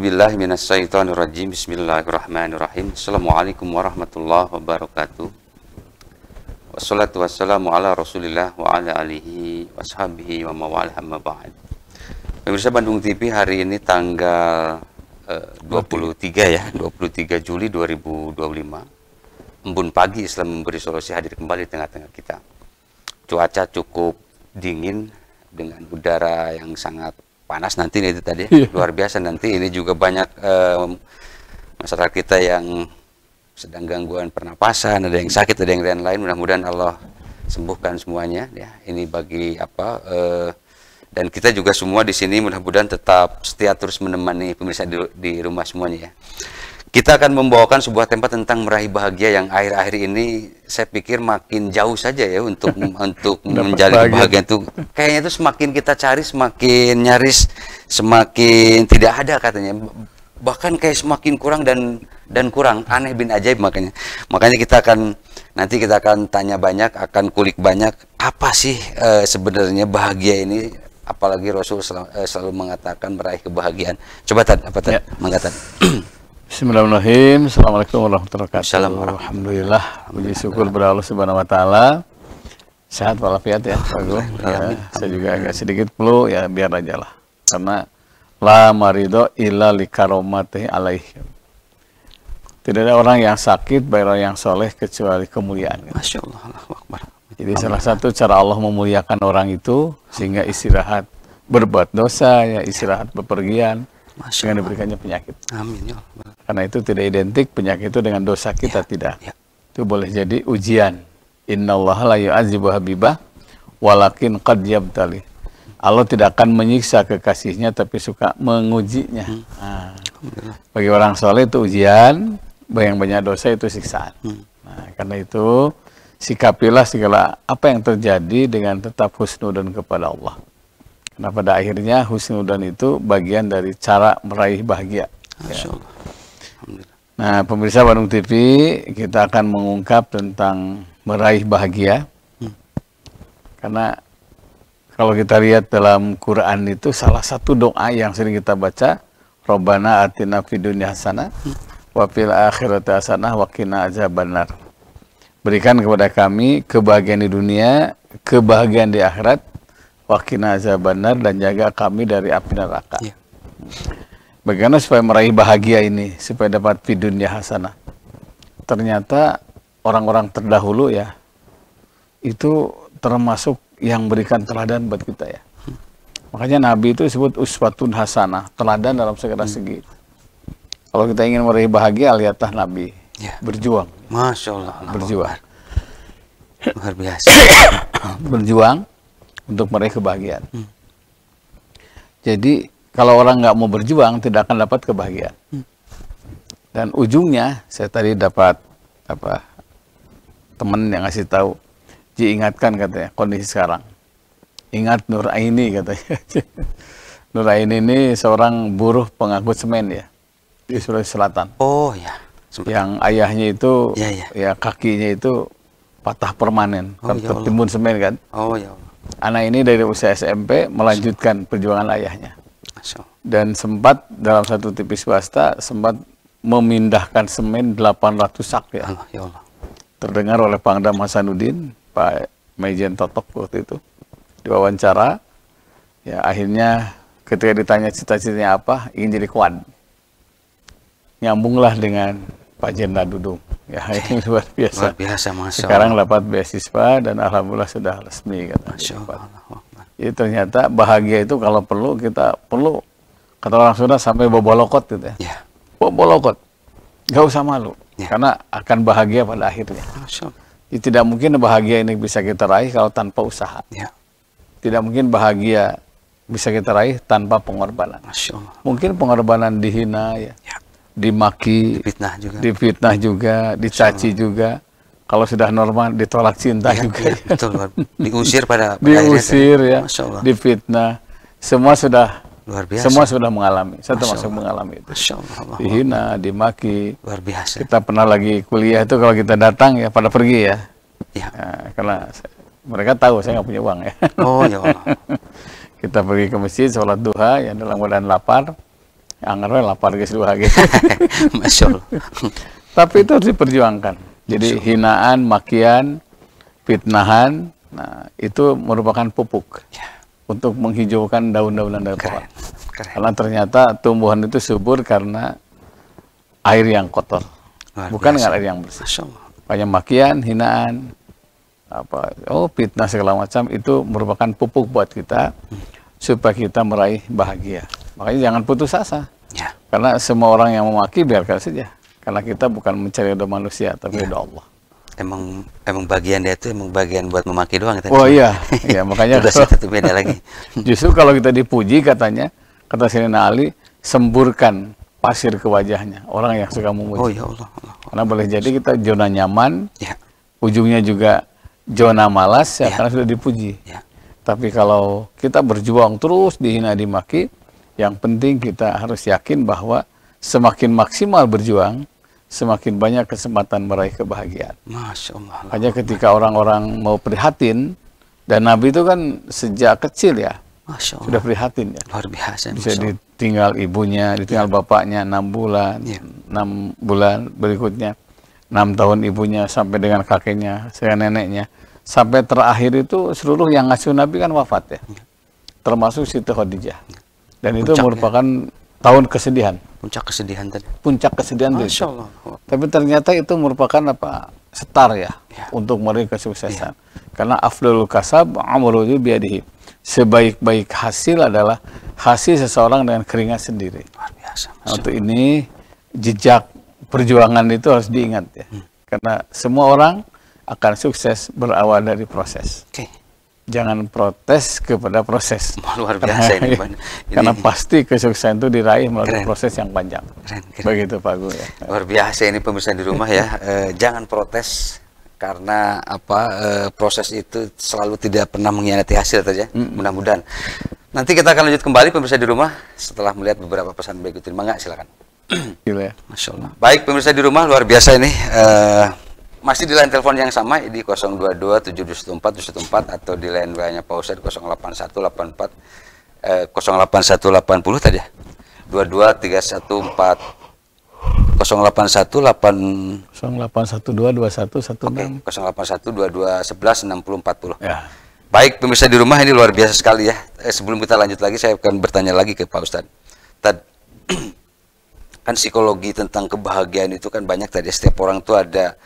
A'udzubillahi minasyaitonirrajim. Bismillahirrahmanirrahim. Assalamualaikum warahmatullahi wabarakatuh. Wassalatu wassalamu ala Rasulillah wa ala alihi washabihi wa mawalah amma ba'd. Pemirsa Bandung TV, hari ini tanggal 23 Juli 2025. Embun pagi, Islam memberi solusi hadir kembali di tengah-tengah kita. Cuaca cukup dingin dengan udara yang sangat panas nanti itu tadi luar biasa. Nanti ini juga banyak masyarakat kita yang sedang gangguan pernapasan, ada yang sakit, ada yang lain-lain. Mudah-mudahan Allah sembuhkan semuanya ya. Ini bagi dan kita juga semua di sini mudah-mudahan tetap setia terus menemani pemirsa di rumah semuanya ya. Kita akan membawakan sebuah tempat tentang meraih bahagia yang akhir-akhir ini saya pikir makin jauh saja ya untuk menjalin kebahagiaan itu. Kayaknya itu semakin kita cari semakin nyaris semakin tidak ada katanya. Bahkan kayak semakin kurang dan kurang, aneh bin ajaib makanya. Makanya nanti kita akan tanya banyak, akan kulik banyak apa sih sebenarnya bahagia ini, apalagi Rasul selalu mengatakan meraih kebahagiaan. Coba mengatakan Bismillahirrahmanirrahim. Assalamualaikum warahmatullahi wabarakatuh. Assalamualaikum. Alhamdulillah, puji syukur kepada Allah Subhanahu wa taala. Sehat walafiat ya, Pak Gu. Ya, saya juga agak sedikit flu ya, biar aja lah. Karena la marido illa likaromatihi alaih. Tidak ada orang yang sakit baik orang yang soleh kecuali kemuliaan. Masya Allah, Allahu Akbar. Jadi salah satu cara Allah memuliakan orang itu sehingga istirahat berbuat dosa ya, istirahat bepergian dengan diberikannya penyakit. Amin ya Allah. Karena itu tidak identik penyakit itu dengan dosa kita, tidak. Ya. Itu boleh jadi ujian. Innallaha la yu'adzibu habibah walakin qad yabtali. Allah tidak akan menyiksa kekasihnya tapi suka mengujinya. Nah, bagi orang soleh itu ujian, bagi yang banyak dosa itu siksaan. Nah, karena itu sikapilah segala apa yang terjadi dengan tetap husnudzon kepada Allah. Karena pada akhirnya husnudzon itu bagian dari cara meraih bahagia. Ya. Nah, pemirsa Bandung TV, kita akan mengungkap tentang meraih bahagia. Karena kalau kita lihat dalam Quran itu salah satu doa yang sering kita baca, Rabbana atina fid dunya hasanah wa fil akhirati hasanah wa qina adzabannar. Berikan kepada kami kebahagiaan di dunia, kebahagiaan di akhirat, wa qina adzabannar, dan jaga kami dari api neraka. Ya. Bagaimana supaya meraih bahagia ini, supaya dapat fid dunya hasanah? Ternyata orang-orang terdahulu ya, itu termasuk yang berikan teladan buat kita ya. Makanya Nabi itu disebut uswatun hasanah, teladan dalam segala segi. Kalau kita ingin meraih bahagia, lihatlah Nabi ya. Berjuang. Masya Allah. Berjuang. Luar biasa. Berjuang untuk meraih kebahagiaan. Jadi kalau orang nggak mau berjuang, tidak akan dapat kebahagiaan. Dan ujungnya, saya tadi dapat teman yang ngasih tahu, diingatkan katanya kondisi sekarang. Ingat Nur Aini katanya. Nur Aini ini seorang buruh pengangkut semen ya di Sulawesi Selatan. Oh ya. Yang ayahnya itu ya kakinya itu patah permanen tertimbun semen kan. Oh ya Allah. Anak ini dari usia SMP melanjutkan perjuangan ayahnya. Dan sempat dalam satu TV swasta sempat memindahkan semen 800 sak ya. Allah, ya Allah. Terdengar oleh Pangdam Hasanuddin, Pak Maijen Totok waktu itu diwawancara. Ya akhirnya ketika ditanya cita-citanya apa, ingin jadi kuad. Nyambunglah dengan Pak Jenderal Dudung. Ya ini luar biasa. Luar biasa, Masya Allah. Sekarang dapat beasiswa dan alhamdulillah sudah resmi Masya Allah. Jadi ternyata bahagia itu kalau perlu kita perlu, kata orang Sunda, sampai bobolokot gitu ya. Bobolokot, nggak usah malu, karena akan bahagia pada akhirnya. Jadi tidak mungkin bahagia ini bisa kita raih kalau tanpa usaha. Tidak mungkin bahagia bisa kita raih tanpa pengorbanan. Mungkin pengorbanan dihina ya, dimaki, difitnah juga, dicaci juga. Kalau sudah normal ditolak cinta juga. Ya, betul, diusir pada diusir ya, difitnah. Semua sudah luar biasa. Semua sudah mengalami. Saya termasuk mengalami itu. Dihina, dimaki. Luar biasa. Kita pernah lagi kuliah itu kalau kita datang ya pada pergi ya. Nah, karena mereka tahu saya nggak punya uang ya. Oh ya Allah. Kita pergi ke masjid sholat duha ya dalam keadaan lapar. Anggarnya lapar guys dua gitu. Masya Allah. Tapi itu harus diperjuangkan. Jadi hinaan, makian, fitnahan, nah itu merupakan pupuk untuk menghijaukan daun-daunan dari pohon. Karena ternyata tumbuhan itu subur karena air yang kotor, bukan dengan air yang bersih. Banyak makian, hinaan, fitnah segala macam itu merupakan pupuk buat kita supaya kita meraih bahagia. Makanya jangan putus asa. Karena semua orang yang memaki biarkan saja. Karena kita bukan mencari ridho manusia, tapi ridho Allah. Emang bagian dia itu emang bagian buat memaki doang. Oh iya, iya makanya itu beda lagi. Justru kalau kita dipuji katanya, kata Sayyidina Ali, semburkan pasir ke wajahnya orang yang suka memuji. Oh ya Allah. Karena boleh jadi kita zona nyaman, ujungnya juga zona malas ya, karena sudah dipuji. Tapi kalau kita berjuang terus dihina dimaki, yang penting kita harus yakin bahwa semakin maksimal berjuang, semakin banyak kesempatan meraih kebahagiaan. Masya Allah. Hanya ketika orang-orang mau prihatin, dan Nabi itu kan sejak kecil ya, Masya Allah. Sudah prihatin ya. Luar biasa. Bisa ditinggal ibunya, ditinggal bapaknya 6 bulan, 6 bulan berikutnya 6 tahun ibunya sampai dengan kakeknya, saya neneknya, sampai terakhir itu seluruh yang ngasuh Nabi kan wafat ya, termasuk Siti Khadijah. Dan itu merupakan tahun kesedihan. Puncak kesedihan tadi. Puncak kesedihan Masya Allah. Tapi ternyata itu merupakan setar ya, untuk meraih kesuksesan. Karena afdalul kasab amaluhu biyadihi. Sebaik-baik hasil adalah hasil seseorang dengan keringat sendiri. Luar biasa. Nah, untuk ini jejak perjuangan itu harus diingat ya. Karena semua orang akan sukses berawal dari proses. Jangan protes kepada proses. Luar biasa ini. Karena pasti kesuksesan itu diraih melalui proses yang panjang. Begitu Pak Gu ya. Luar biasa ini pemirsa di rumah ya. Jangan protes karena proses itu selalu tidak pernah mengkhianati hasil saja. Mudah-mudahan. Nanti kita akan lanjut kembali pemirsa di rumah setelah melihat beberapa pesan berikut ini. Mangga silakan. Gila ya. Masya Allah. Baik pemirsa di rumah, luar biasa ini. Masih di line telepon yang sama di 022 724 atau di line WA-nya Pak Ustadz 08184 08180 tadi ya. 22314 081122116 08122116040. Ya. Baik pemirsa di rumah, ini luar biasa sekali ya. Sebelum kita lanjut lagi, saya akan bertanya lagi ke Pak Ustadz. Kan psikologi tentang kebahagiaan itu kan banyak tadi. Setiap orang tuh ada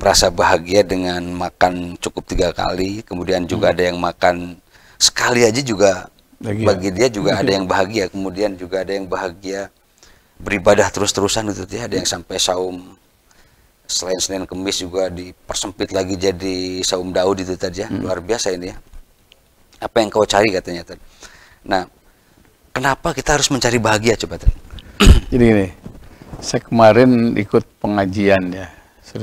merasa bahagia dengan makan cukup 3 kali, kemudian juga ada yang makan sekali aja juga bagi dia juga ada yang bahagia, kemudian juga ada yang bahagia beribadah terus-terusan itu ya, ada yang sampai saum selain Senin Kemis juga dipersempit lagi jadi saum Daud itu tadi ya. Luar biasa ini ya. Apa yang kau cari katanya tadi. Nah, kenapa kita harus mencari bahagia coba tadi? Jadi gini, saya kemarin ikut pengajian ya,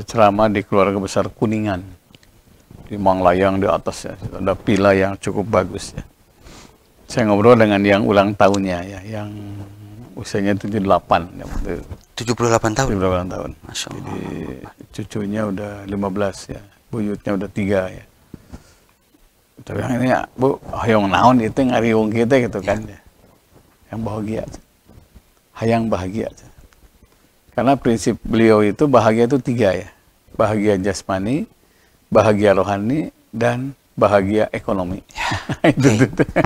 ceramah di keluarga besar Kuningan di Manglayang di atas ya, ada villa yang cukup bagus ya. Saya ngobrol dengan yang ulang tahunnya ya, yang usianya 78 ya, 78 tahun. 78 tahun. Masya Allah. Jadi cucunya udah 15 ya, buyutnya udah 3 ya. Tapi yang ini ya, Bu, hayang naon itu ngariung kita gitu kan ya. Yang bahagia. Hayang bahagia. Karena prinsip beliau itu bahagia itu 3 ya. Bahagia jasmani, bahagia rohani, dan bahagia ekonomi. Ya.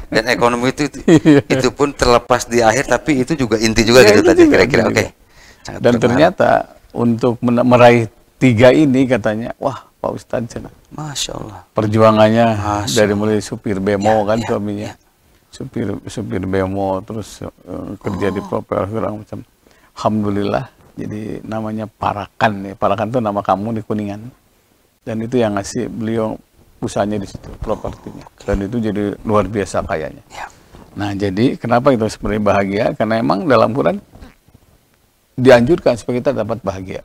Dan ekonomi itu pun terlepas di akhir, tapi itu juga inti juga gitu tadi kira-kira. Oke. Dan ternyata untuk meraih 3 ini katanya, wah Pak Ustadz, Masya Allah. perjuangannya dari mulai supir bemo kan suaminya. Supir bemo, terus kerja di propel segala macam. Alhamdulillah. Jadi namanya Parakan ya. Parakan itu nama kamu di Kuningan. Dan itu yang ngasih beliau usahanya di situ, propertinya. Dan itu jadi luar biasa kayanya. Nah, jadi kenapa itu sebenarnya bahagia? Karena emang dalam Quran dianjurkan supaya kita dapat bahagia.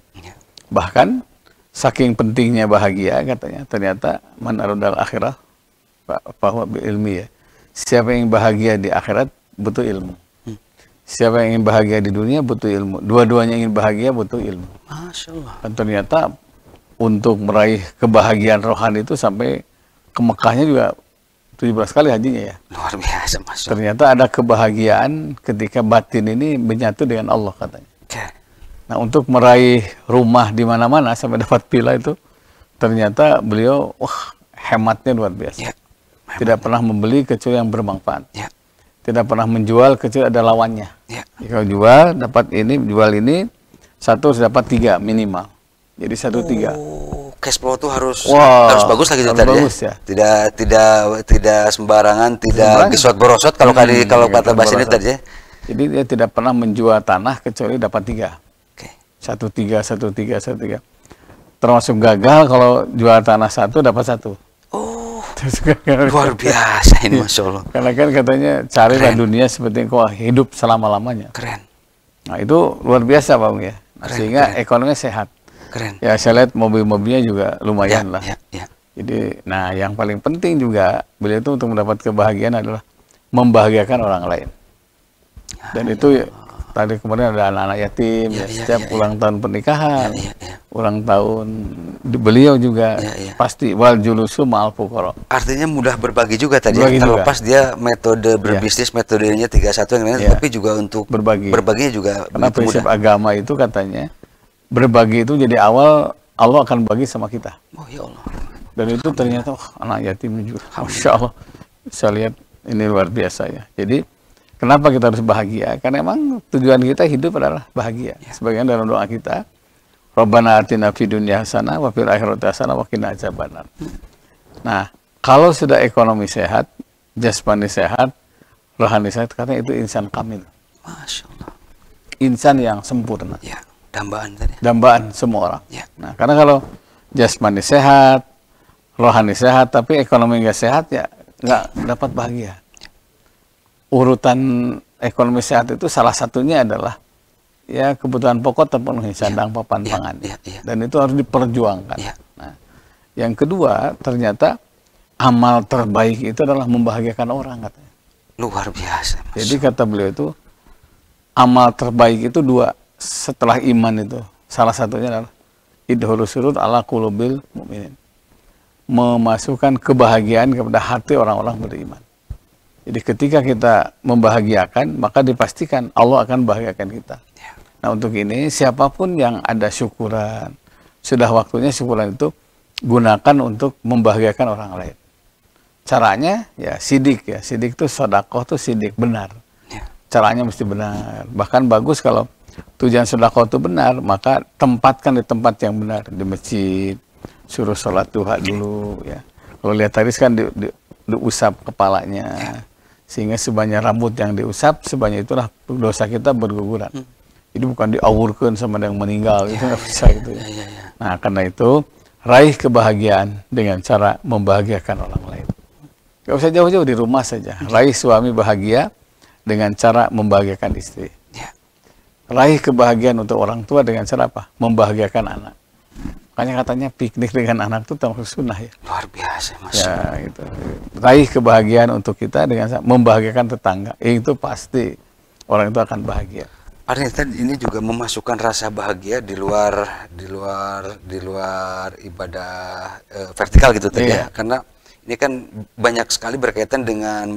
Bahkan saking pentingnya bahagia katanya, ternyata man aradal akhirah bahwa ilmi ya. Siapa yang bahagia di akhirat butuh ilmu. Siapa yang ingin bahagia di dunia butuh ilmu. Dua-duanya ingin bahagia butuh ilmu. Masya Allah. Dan ternyata untuk meraih kebahagiaan rohani itu sampai ke Mekahnya juga 17 kali hajinya ya. Luar biasa, Mas. Ternyata ada kebahagiaan ketika batin ini menyatu dengan Allah katanya. Nah, untuk meraih rumah di mana-mana sampai dapat villa itu, ternyata beliau, wah, hematnya luar biasa. Ya, tidak pernah membeli kecuali yang bermanfaat. Ya. Tidak pernah menjual kecuali ada lawannya. Ya. Kalau jual, dapat ini, jual ini, satu harus dapat 3 minimal. Jadi 1-3. Cash flow tuh harus bagus lagi tadi ya. Tidak sembarangan, tidak gisot borosot kalau kata bahasa ini tadi ya. Jadi dia tidak pernah menjual tanah kecuali dapat 3. 1-3. Termasuk gagal kalau jual tanah 1 dapat 1. Oh, luar biasa ini, Masya Allah. Karena kan katanya carilah dunia seperti kau hidup selama-lamanya. Keren. Nah, itu luar biasa, Pak ya. Sehingga ekonominya sehat. Keren. Ya, saya lihat mobil-mobilnya juga lumayan lah. Ya. Jadi, nah, yang paling penting juga beliau itu untuk mendapat kebahagiaan adalah membahagiakan orang lain. Dan itu tadi kemarin ada anak-anak yatim, setiap ulang tahun pernikahan, ulang tahun beliau juga pasti wal julusu ma'al fuqara. Artinya mudah berbagi juga tadi. Terlepas dia metode berbisnis, metodenya 31 yang lain, tapi juga untuk berbaginya juga. Karena prinsip agama itu katanya berbagi itu jadi awal Allah akan bagi sama kita. Oh ya Allah. Dan itu ternyata anak yatim juga. Masya Allah. Saya lihat ini luar biasa ya. Jadi kenapa kita harus bahagia? Karena emang tujuan kita hidup adalah bahagia. Sebagian dalam doa kita, Rabbana atina fid dunya hasanah wa fil akhirati hasanah wa qina adzabannar. Nah, kalau sudah ekonomi sehat, jasmani sehat, rohani sehat, katanya itu insan kamil. Masya Allah. Insan yang sempurna. Ya, dambaan tadi. Dambaan semua orang. Ya. Nah, karena kalau jasmani sehat, rohani sehat, tapi ekonomi nggak sehat, ya nggak dapat bahagia. Urutan ekonomi sehat itu salah satunya adalah ya kebutuhan pokok terpenuhi, sandang, papan, pangan. Dan itu harus diperjuangkan. Nah, yang kedua, ternyata amal terbaik itu adalah membahagiakan orang, katanya. Luar biasa, Mas. Jadi kata beliau itu, amal terbaik itu 2 setelah iman itu. Salah satunya adalah idhurus surur ala qulubil mu'minin. Memasukkan kebahagiaan kepada hati orang-orang beriman. Jadi ketika kita membahagiakan, maka dipastikan Allah akan bahagiakan kita. Nah, untuk ini siapapun yang ada syukuran, sudah waktunya syukuran itu gunakan untuk membahagiakan orang lain. Caranya ya sidik ya. Sidik itu sedekah itu sidik benar. Caranya mesti benar. Bahkan bagus kalau tujuan sedekah itu benar, maka tempatkan di tempat yang benar, di masjid, suruh sholat duha dulu ya. Kalau lihat tadi kan diusap kepalanya. Sehingga sebanyak rambut yang diusap, sebanyak itulah dosa kita berguguran. Jadi bukan diawurkan sama yang meninggal, itu nggak bisa gitu ya. Nah, karena itu raih kebahagiaan dengan cara membahagiakan orang lain. Gak usah jauh-jauh, di rumah saja. Raih suami bahagia dengan cara membahagiakan istri. Raih kebahagiaan untuk orang tua dengan cara apa? Membahagiakan anak. Makanya katanya piknik dengan anak itu termasuk sunnah ya. Luar biasa, Mas. Ya, gitu. Raih kebahagiaan untuk kita dengan membahagiakan tetangga. Itu pasti orang itu akan bahagia. Artinya ini juga memasukkan rasa bahagia di luar ibadah vertikal gitu tadi ya. Karena ini kan banyak sekali berkaitan dengan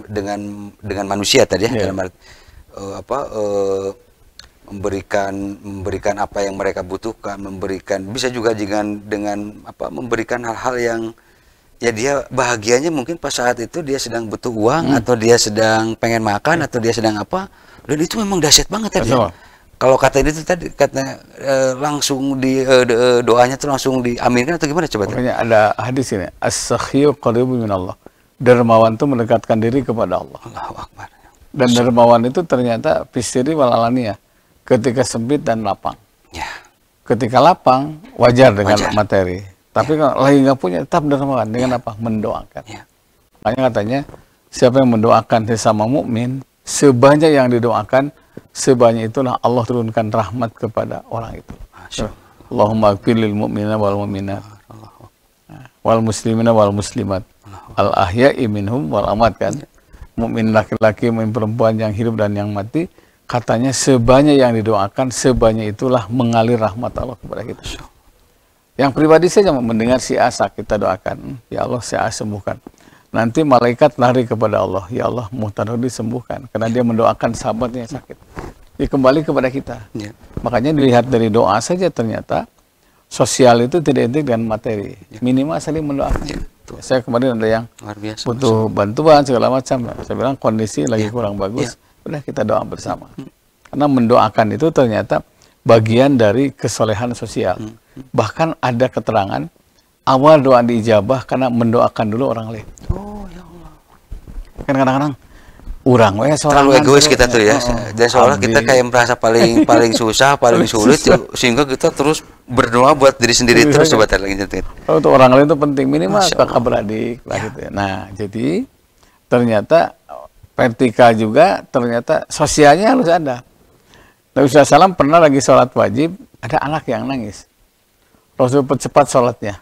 manusia tadi ya. Dalam arti memberikan apa yang mereka butuhkan, bisa juga dengan memberikan hal-hal yang ya dia bahagianya mungkin pas saat itu dia sedang butuh uang atau dia sedang pengen makan atau dia sedang apa, dan itu memang dahsyat banget tadi. Kalau kata ini tuh tadi katanya langsung di doanya tuh langsung diaminkan atau gimana coba? Pokoknya ada hadis ini, as-sakhiyu qaribun minallah. Dermawan itu mendekatkan diri kepada Allah. Allahu Akbar. Dan dermawan itu ternyata fisiri wal alaniyah. Ketika sempit dan lapang. Ya. Ketika lapang wajar dengan materi. Tapi kalau lagi nggak punya, tetap dermawan dengan apa? Mendoakan. Makanya katanya siapa yang mendoakan sesama mukmin, sebanyak yang didoakan, sebanyak itulah Allah turunkan rahmat kepada orang itu. Allahumma ighfir lil mu'minina wal mu'minat wal muslimina wal muslimat al ahya'i minhum wal amwat, kan. Mukmin laki-laki, mukmin perempuan yang hidup dan yang mati. Katanya sebanyak yang didoakan, sebanyak itulah mengalir rahmat Allah kepada kita. Yang pribadi saja mendengar si A sakit, kita doakan, ya Allah si A sembuhkan. nanti malaikat lari kepada Allah, ya Allah Muhtadar disembuhkan karena dia mendoakan sahabatnya yang sakit. Dia kembali kepada kita. Ya. Makanya dilihat dari doa saja ternyata sosial itu tidak identik dengan materi. Ya. Minimal saling mendoakan. Ya. Saya kemarin ada yang butuh bantuan segala macam. Saya bilang kondisi lagi kurang bagus. Udah kita doa bersama. Karena mendoakan itu ternyata bagian dari kesolehan sosial. Bahkan ada keterangan awal doa diijabah karena mendoakan dulu orang lain. Oh ya Allah. Kan kadang-kadang urang terlalu egois kita tuh ya. Dan seolah kita kayak merasa paling susah, paling sulit sehingga kita terus berdoa buat diri sendiri terus coba lagi nyetir. Untuk orang lain itu penting minimal kakak beradik lah gitu ya. Nah, jadi ternyata vertikal juga ternyata sosialnya harus ada. Nabi SAW pernah lagi sholat wajib, ada anak yang nangis. Rasul percepat sholatnya.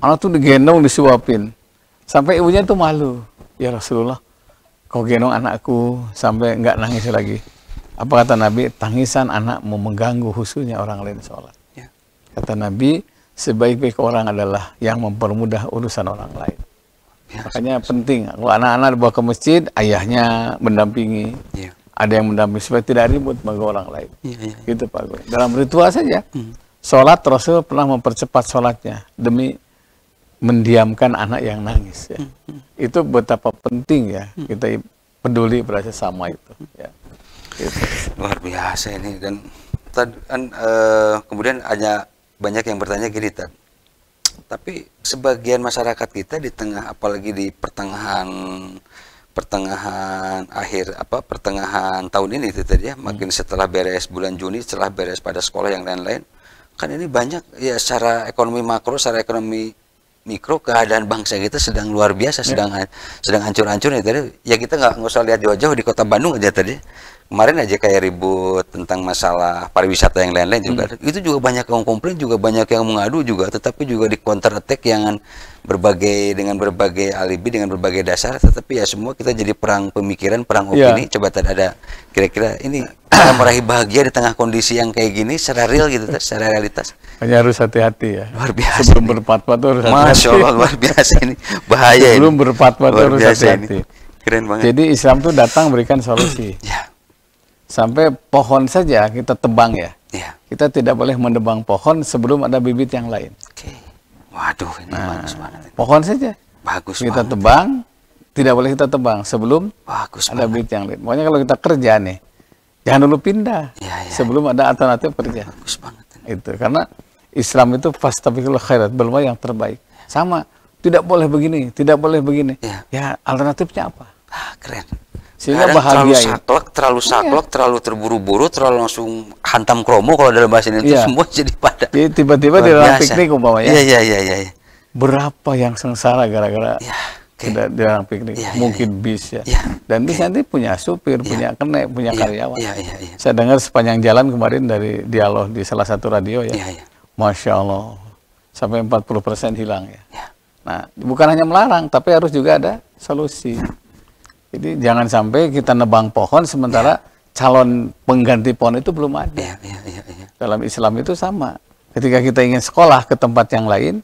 Anak tuh digendong, disuapin. Sampai ibunya tuh malu. Ya Rasulullah, kau gendong anakku sampai nggak nangis lagi. Apa kata Nabi? Tangisan anak mau mengganggu khusyuknya orang lain sholat. Ya. Kata Nabi, sebaik-baik orang adalah yang mempermudah urusan orang lain. Ya, makanya penting, kalau anak-anak dibawa ke masjid, ayahnya mendampingi. Ya. Ada yang mendampingi supaya tidak ribut bagi orang lain. Ya. Gitu Pak Gue. Dalam ritual saja, sholat Rasul pernah mempercepat sholatnya demi mendiamkan anak yang nangis. Ya. Itu betapa penting ya kita peduli pada sesama itu. Ya. Gitu. Luar biasa ini dan kemudian hanya banyak yang bertanya gini, tapi sebagian masyarakat kita di tengah, apalagi di pertengahan tahun ini itu tadi ya, makin setelah beres bulan Juni, setelah beres pada sekolah yang lain-lain, kan ini banyak ya secara ekonomi makro, secara ekonomi mikro keadaan bangsa kita sedang luar biasa, sedang hancur-hancurnya tadi. Ya kita nggak usah lihat jauh-jauh di kota Bandung aja tadi. Kemarin aja kayak ribut tentang masalah pariwisata yang lain-lain juga. Itu juga banyak yang komplain, juga banyak yang mengadu juga, tetapi juga di counter attack yang dengan berbagai alibi, dengan berbagai dasar, tetapi ya semua kita jadi perang pemikiran, perang opini. Coba tadi ada kira-kira ini cara meraih bahagia di tengah kondisi yang kayak gini secara real gitu, secara realitas. Hanya harus hati-hati ya. Luar biasa. Sebelum berfatwa tuh harus hati-hati. Masya Allah, luar biasa ini. Bahaya. Sebelum berfatwa tuh harus hati-hati. Keren banget. Jadi Islam tuh datang berikan solusi. Ya. Sampai pohon saja kita tebang ya. Kita tidak boleh menebang pohon sebelum ada bibit yang lain. Oke. Waduh, ini bagus banget. Pohon saja. Bagus kita banget. Tebang, tidak boleh kita tebang sebelum ada bibit yang lain. Makanya kalau kita kerja nih, jangan dulu pindah sebelum ada alternatif kerja. Bagus banget. Itu karena Islam itu fastabiqul khairat, berbuat yang terbaik. Sama, tidak boleh begini, tidak boleh begini. Ya alternatifnya apa? Keren. Sehingga bahagia terlalu saklek, terlalu terburu-buru, terlalu langsung hantam kromo kalau dalam bahasa Indonesia semua jadi pada. Tiba-tiba di dalam piknik umpamanya. Iya. Berapa yang sengsara gara-gara tidak di dalam piknik. Mungkin bis ya. Dan bis nanti punya supir, punya kenek, punya karyawan. Saya dengar sepanjang jalan kemarin dari dialog di salah satu radio ya. Masya Allah, sampai 40% hilang ya. Nah, bukan hanya melarang, tapi harus juga ada solusi. Jadi jangan sampai kita nebang pohon sementara calon pengganti pohon itu belum ada. Dalam Islam itu sama. Ketika kita ingin sekolah ke tempat yang lain,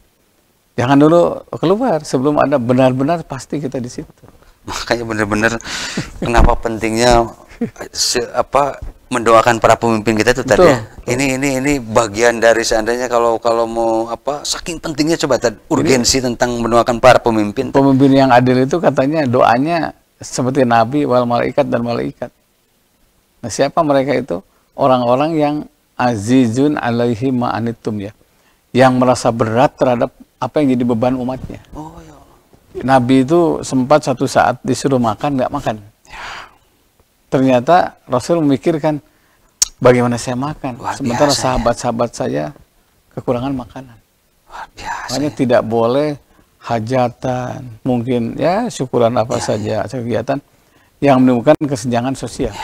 jangan dulu keluar sebelum ada benar-benar pasti kita di situ. Makanya benar-benar kenapa pentingnya mendoakan para pemimpin kita itu tadi ya. Ini bagian dari seandainya kalau mau saking pentingnya coba urgensi tentang mendoakan para pemimpin. Pemimpin yang adil itu katanya doanya seperti Nabi, wal malaikat dan malaikat. Nah, siapa mereka itu? Orang-orang yang azizun alaihi ma'anitum ya. Yang merasa berat terhadap apa yang jadi beban umatnya. Oh ya Allah. Nabi itu sempat satu saat disuruh makan, nggak makan. Ternyata Rasul memikirkan bagaimana saya makan. Sementara sahabat-sahabat saya kekurangan makanan. Luar biasa. Makanya tidak boleh hajatan, mungkin ya syukuran apa saja, kegiatan yang menimbulkan kesenjangan sosial.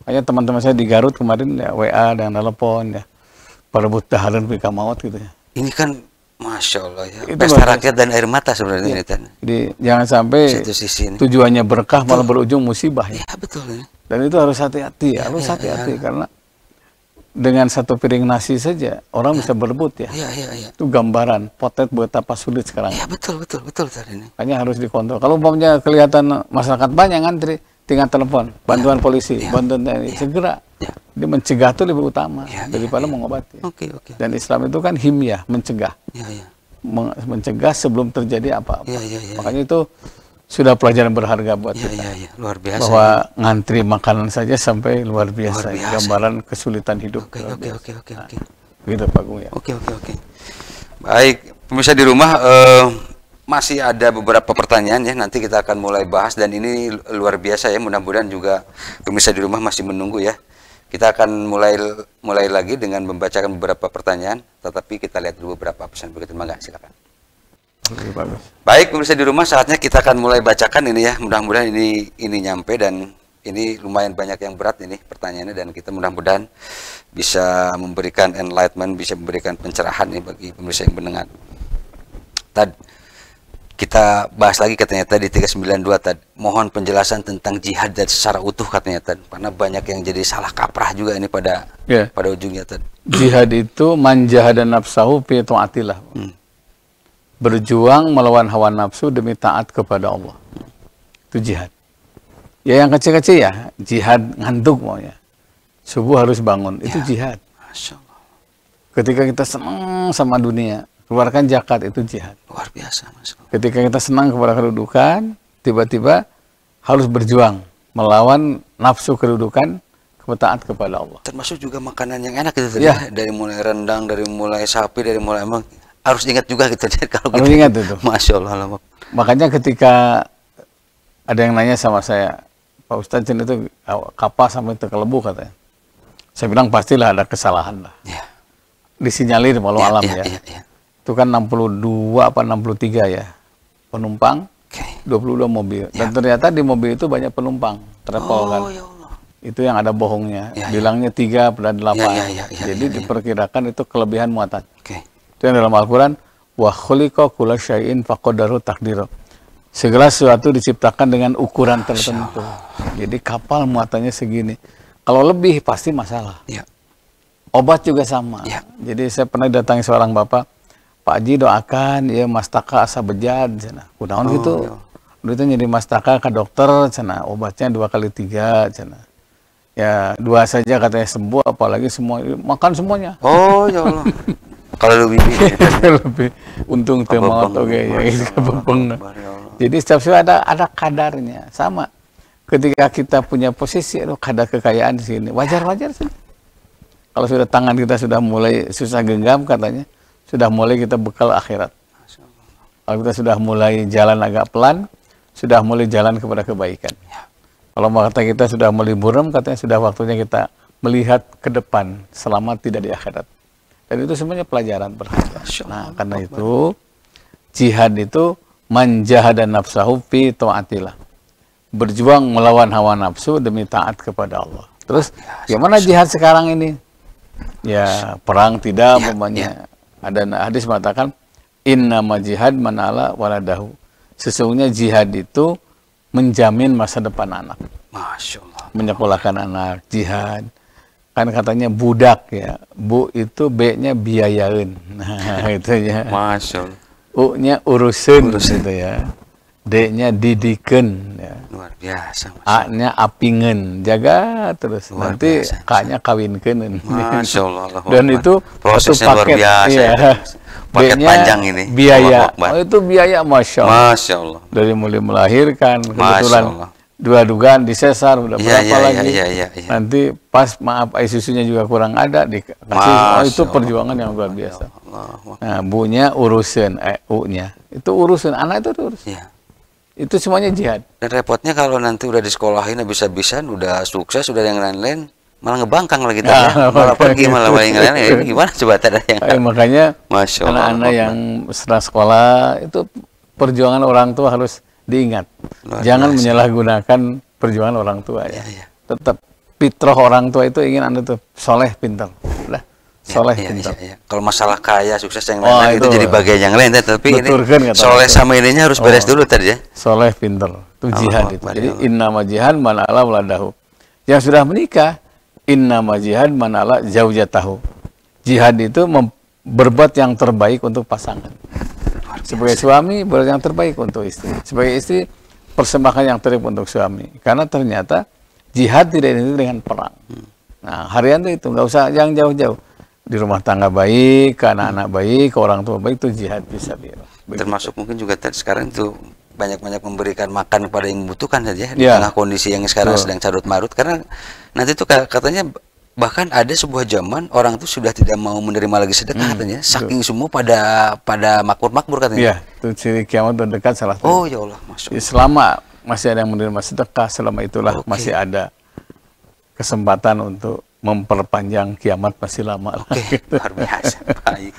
Makanya teman-teman saya di Garut kemarin ya WA dan telepon ya, perebut dahareun pika maut gitu ya. Ini kan Masya Allah ya, pesta rakyat dan air mata sebenarnya. Jadi jangan sampai tujuannya berkah malah berujung musibah ya. Betul ya. Dan itu harus hati-hati ya, harus hati-hati karena dengan satu piring nasi saja orang bisa berebut ya. Itu gambaran potret betapa sulit sekarang. Iya, betul tadi ini. Hanya harus dikontrol. Kalau umpamanya kelihatan masyarakat banyak ngantri, tinggal telepon, bantuan polisi, bantuan TNI, segera. Dia mencegah itu lebih utama daripada mengobati. Dan Islam itu kan himyah, mencegah. Mencegah sebelum terjadi apa-apa. Makanya itu sudah pelajaran berharga buat kita. Luar biasa. Bahwa ngantri makanan saja sampai luar biasa. Gambaran kesulitan hidup. Oke. Gitu Pak Gung ya. Oke. Baik, pemirsa di rumah, masih ada beberapa pertanyaan ya. Nanti kita akan mulai bahas dan ini luar biasa ya. Mudah-mudahan juga pemirsa di rumah masih menunggu ya. Kita akan mulai lagi dengan membacakan beberapa pertanyaan. Tetapi kita lihat dulu beberapa pesan berikut. Silakan. Baik, pemirsa di rumah, saatnya kita akan mulai bacakan ini ya. Mudah-mudahan ini nyampe dan ini lumayan banyak yang berat ini pertanyaannya dan kita mudah-mudahan bisa memberikan enlightenment, bisa memberikan pencerahan nih bagi pemirsa yang mendengar. Kita bahas lagi katanya tadi 392 tadi. Mohon penjelasan tentang jihad dan secara utuh katanya tadi. Karena banyak yang jadi salah kaprah juga ini pada ujungnya tadi. Jihad itu man jahada nafsahu fi taatillah. Berjuang melawan hawa nafsu demi taat kepada Allah. Itu jihad. Ya yang kecil-kecil ya, jihad ngantuk maunya. Subuh harus bangun, itu jihad. Masya Allah. Ketika kita senang sama dunia, keluarkan zakat, itu jihad. Luar biasa, Mas. Ketika kita senang kepada kedudukan, tiba-tiba harus berjuang melawan nafsu kedudukan, taat kepada Allah. Termasuk juga makanan yang enak itu tadi. Dari mulai rendang, dari mulai sapi, dari mulai emang harus ingat juga gitu kalau harus ingat itu. Masya Allah. Makanya ketika ada yang nanya sama saya, Pak Ustadz itu kapal sampai Tekelebu katanya. Saya bilang pastilah ada kesalahan lah. Disinyalir walau alam ya. Itu kan 62 apa 63 ya penumpang, 22 mobil. Dan ternyata di mobil itu banyak penumpang travel kan. Ya Allah. Itu yang ada bohongnya. Bilangnya 3 pada 8. Jadi diperkirakan itu kelebihan muatan. Itu yang dalam Al-Quran, wa khuliqa kulla syai'in faqadaru taqdira. Segala sesuatu diciptakan dengan ukuran tertentu. Jadi kapal muatannya segini. Kalau lebih pasti masalah. Obat juga sama. Jadi saya pernah datangi seorang bapak, Pak Haji doakan ya mastaka asa bejad cenah. Kunaon gitu. Itu jadi mastaka ke dokter cenah, obatnya 2 kali 3 cenah. Ya 2 saja katanya sembuh, apalagi semua makan semuanya. Oh ya Allah. Kalau lebih untung temot oke ya itu jadi setiap sesuatu ada kadarnya sama. Ketika kita punya posisi kadar kekayaan di sini wajar saja. Kalau sudah tangan kita sudah mulai susah genggam katanya sudah mulai kita bekal akhirat. Kalau kita sudah mulai jalan agak pelan sudah mulai jalan kepada kebaikan. Kalau kata kita sudah mulai buram katanya sudah waktunya kita melihat ke depan selamat tidak di akhirat. Dan itu semuanya pelajaran berharga. Nah, karena itu jihad itu man jahada nafsahu fi taatillah. Berjuang melawan hawa nafsu demi taat kepada Allah. Terus gimana jihad sekarang ini? Ya, perang tidak umpamanya. Ada hadis mengatakan innama jihad manala waladahu. Sesungguhnya jihad itu menjamin masa depan anak. Masya Allah. Menyekolahkan anak, jihad. Kan katanya budak ya, bu itu B-nya biayain, nah itu ya. Masya Allah. U-nya urusin gitu ya, D-nya didiken ya. Luar biasa. A-nya apingen, jaga terus. Luar nanti K-nya kawinkeun. Masya Allah. Dan itu prosesnya satu paket, luar biasa. Ya. Paket panjang ini. Biaya, itu biaya Masya Allah. Masya Allah. Dari mulai melahirkan, kebetulan dua dugaan disesar udah berapa lagi nanti pas maaf susunya juga kurang ada dikasih itu perjuangan yang luar biasa. Nah bunya urusan u-nya itu urusan anak itu urus itu semuanya jihad. Dan repotnya kalau nanti udah disekolahin habis-habisan udah sukses udah yang lain-lain malah ngebangkang lagi malah pergi malah yang lain gimana coba tadi yang makanya anak-anak yang setelah sekolah itu perjuangan orang tua harus diingat, jangan menyalahgunakan perjuangan orang tua ya. Tetap fitrah orang tua itu ingin Anda tuh soleh pintar, udah soleh pintar. Kalau masalah kaya sukses yang lain itu jadi bagian yang lain, tapi ini soleh sama ininya harus beres dulu tadi ya. Soleh pintar, itu jihad itu. Jadi innama jihad man ala waladahu. Yang sudah menikah innama jihad manala zaujatahu. Jihad itu berbuat yang terbaik untuk pasangan. Sebagai suami berbuat yang terbaik untuk istri. Sebagai istri persembahkan yang terbaik untuk suami. Karena ternyata jihad tidak identik dengan perang. Nah, harian itu nggak usah yang jauh-jauh. Di rumah tangga baik, ke anak-anak baik, ke orang tua baik, itu jihad fisabilillah. Termasuk mungkin juga sekarang itu banyak-banyak memberikan makan kepada yang membutuhkan saja di tengah kondisi yang sekarang sedang carut marut. Karena nanti itu katanya bahkan ada sebuah zaman orang itu sudah tidak mau menerima lagi sedekah katanya, saking semua pada makmur-makmur katanya. Iya, itu ciri kiamat terdekat salah satu. Oh ya Allah, masuk. Selama masih ada yang menerima sedekah, selama itulah masih ada kesempatan untuk memperpanjang kiamat masih lama. Oke, luar biasa. Baik.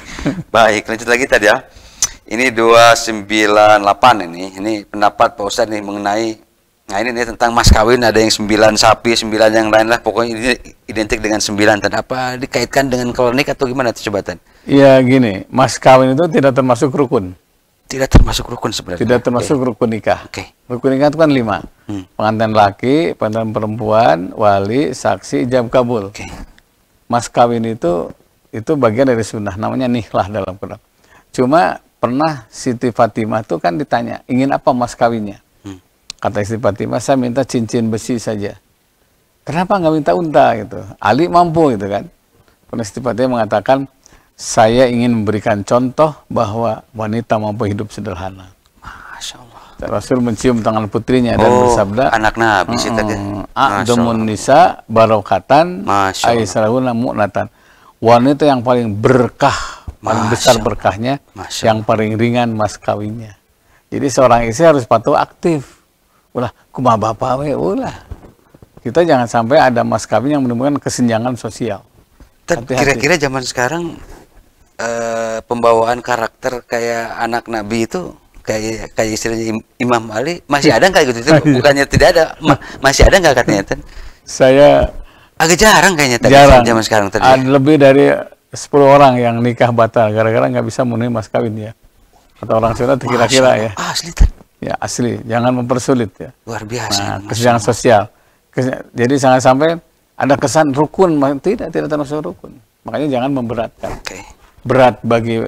Baik, lanjut lagi tadi ya. Ini 298 ini pendapat Pak Ustadz nih mengenai, nah ini nih tentang mas kawin, ada yang 9 sapi, 9 yang lain lah, pokoknya ini identik dengan 9. Dan apa dikaitkan dengan klinik atau gimana tuh coba Tan? Iya gini, mas kawin itu tidak termasuk rukun. Tidak termasuk rukun sebenarnya. Tidak termasuk rukun nikah. Rukun nikah itu kan 5. Pengantin laki, pengantin perempuan, wali, saksi, ijab kabul. Mas kawin itu bagian dari sunnah, namanya nihlah dalam Quran. Cuma pernah Siti Fatimah itu kan ditanya, ingin apa mas kawinnya? Kata istri Fatimah, saya minta cincin besi saja. Kenapa nggak minta unta gitu? Ali mampu gitu kan. Karena istri Fatimah mengatakan, saya ingin memberikan contoh bahwa wanita mampu hidup sederhana. Masya Allah. Rasul mencium tangan putrinya dan bersabda, anak Nabi sih tadi. A'damun nisa barokatan aisarahuna mu'natan. Wanita yang paling berkah, paling besar berkahnya, yang paling ringan mas kawinnya. Jadi seorang istri harus patuh aktif. Ulah, kumah bapak we, ulah. Kita jangan sampai ada mas kawin yang menimbulkan kesenjangan sosial. Kira-kira zaman sekarang pembawaan karakter kayak anak Nabi itu kayak istrinya Imam Ali masih ada nggak gitu? Bukannya tidak ada, masih ada nggak katanya? Saya agak jarang kayaknya tadi zaman sekarang tadi. Ada lebih dari 10 orang yang nikah batal gara-gara nggak bisa memenuhi mas kawin ya. Atau orang sunat kira-kira ya. Asli kan? Ya asli, jangan mempersulit ya. Luar biasa. Nah, kesenjangan sosial. Jadi jangan sampai ada kesan rukun, tidak termasuk rukun. Makanya jangan memberatkan. Berat bagi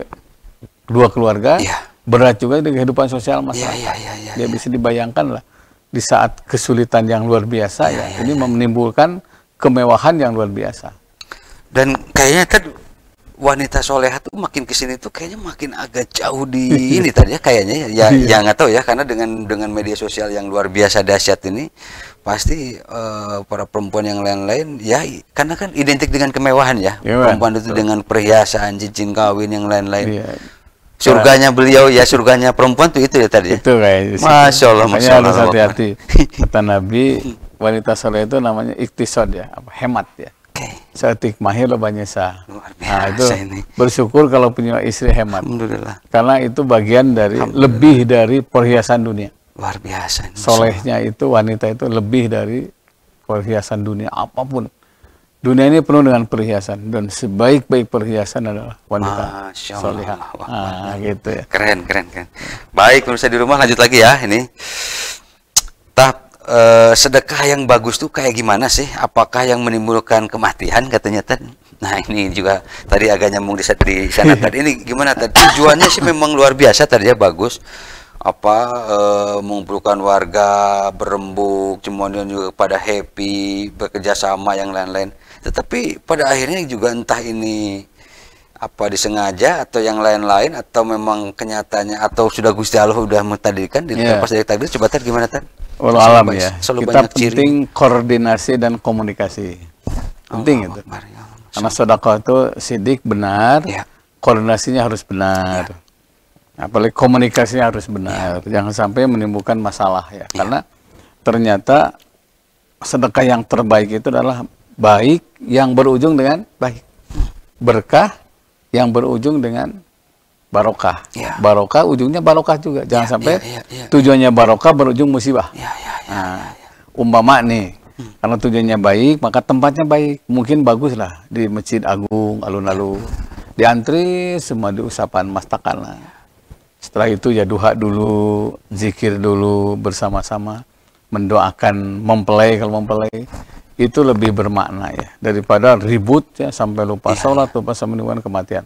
dua keluarga, berat juga di kehidupan sosial masyarakat. Dia bisa dibayangkan lah di saat kesulitan yang luar biasa ini menimbulkan kemewahan yang luar biasa. Dan kayaknya kan wanita soleha tuh makin kesini tuh kayaknya makin agak jauh di ini tadi ya kayaknya ya nggak tahu ya, karena dengan media sosial yang luar biasa dahsyat ini pasti para perempuan yang lain-lain ya, karena kan identik dengan kemewahan ya, perempuan itu dengan perhiasan, cincin kawin yang lain-lain. Surganya beliau ya, surganya perempuan tuh itu ya tadi. Itu kayak Masya Allah, makanya harus hati-hati. Kata Nabi, wanita soleh itu namanya iktisad ya, hemat ya. Setik mahir lo banyak sah. Nah itu ini. Bersyukur kalau punya istri hemat. Alhamdulillah. Karena itu bagian dari lebih dari perhiasan dunia. Luar biasa. Solehnya itu wanita itu lebih dari perhiasan dunia apapun. Dunia ini penuh dengan perhiasan dan sebaik-baik perhiasan adalah wanita solehah. Nah gitu ya. Keren. Baik, pemirsa di rumah lanjut lagi ya ini. Sedekah yang bagus tuh kayak gimana sih? Apakah yang menimbulkan kematian katanya Tan? Nah ini juga tadi agak nyambung di sana tadi. Ini gimana tadi? Tujuannya sih memang luar biasa tadi ya, bagus. Mengumpulkan warga, berembuk, kemudian juga pada happy, bekerja sama yang lain-lain. Tetapi pada akhirnya juga entah ini disengaja atau yang lain-lain, atau memang kenyataannya, atau sudah Gusti Allah sudah mentaddirkan pas dari takdir. Coba Tan gimana Tan? Walau alam ya, kita penting koordinasi dan komunikasi. Penting itu. Karena sedekah itu sidik benar, koordinasinya harus benar. Apalagi komunikasinya harus benar. Jangan sampai menimbulkan masalah ya. Karena ternyata sedekah yang terbaik itu adalah baik yang berujung dengan baik. Berkah yang berujung dengan barokah. Barokah ujungnya barokah juga. Jangan sampai tujuannya barokah berujung musibah. Umpama nih, karena tujuannya baik, maka tempatnya baik. Mungkin baguslah di Masjid Agung, alun-alun. Diantri semua diusapan mastakan lah. Setelah itu ya duha dulu, zikir dulu bersama-sama, mendoakan mempelai kalau mempelai. itu lebih bermakna ya daripada ribut ya sampai lupa sholat, lupa sampai meninggalkan kematian.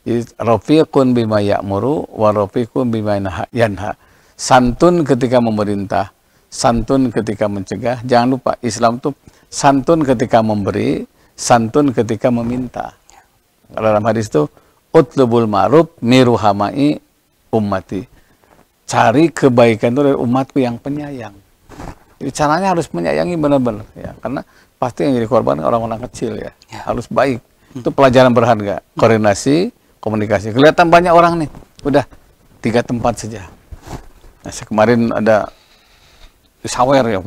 Jadi rafiqun bima ya'muru wa rafiqun bima yanha. Santun ketika memerintah, santun ketika mencegah. Jangan lupa Islam tuh santun ketika memberi, santun ketika meminta. Dalam hadis itu utlubul ma'ruf miruhamai ummati. Cari kebaikan itu dari umatku yang penyayang. Jadi caranya harus menyayangi benar-benar ya, karena pasti yang jadi korban orang-orang kecil ya. Harus baik. Itu pelajaran berharga. Koordinasi, komunikasi. Kelihatan banyak orang nih, udah 3 tempat saja. Nah, kemarin ada di Sawer ya,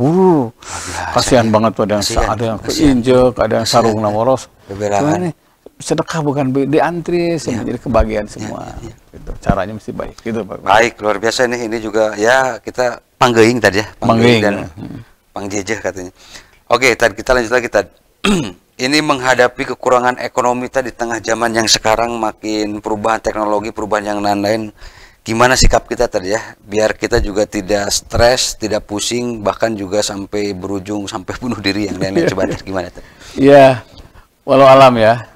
kasihan banget tuh, ada yang keinjek, ada yang sarung namoros. Nih, sedekah bukan di antri, jadi kebahagiaan semua. Gitu. Caranya mesti baik. Gitu, Pak. Baik, luar biasa nih. Ini juga ya kita panggeing tadi ya, panggeing dan pangjejeh katanya. Oke, tadi kita lanjut lagi tadi. Ini menghadapi kekurangan ekonomi tadi di tengah zaman yang sekarang makin perubahan teknologi, perubahan yang lain-lain. Gimana sikap kita tadi ya, biar kita juga tidak stres, tidak pusing, bahkan juga sampai berujung sampai bunuh diri yang lain-lain. Coba gimana tadi? Iya, walau alam ya.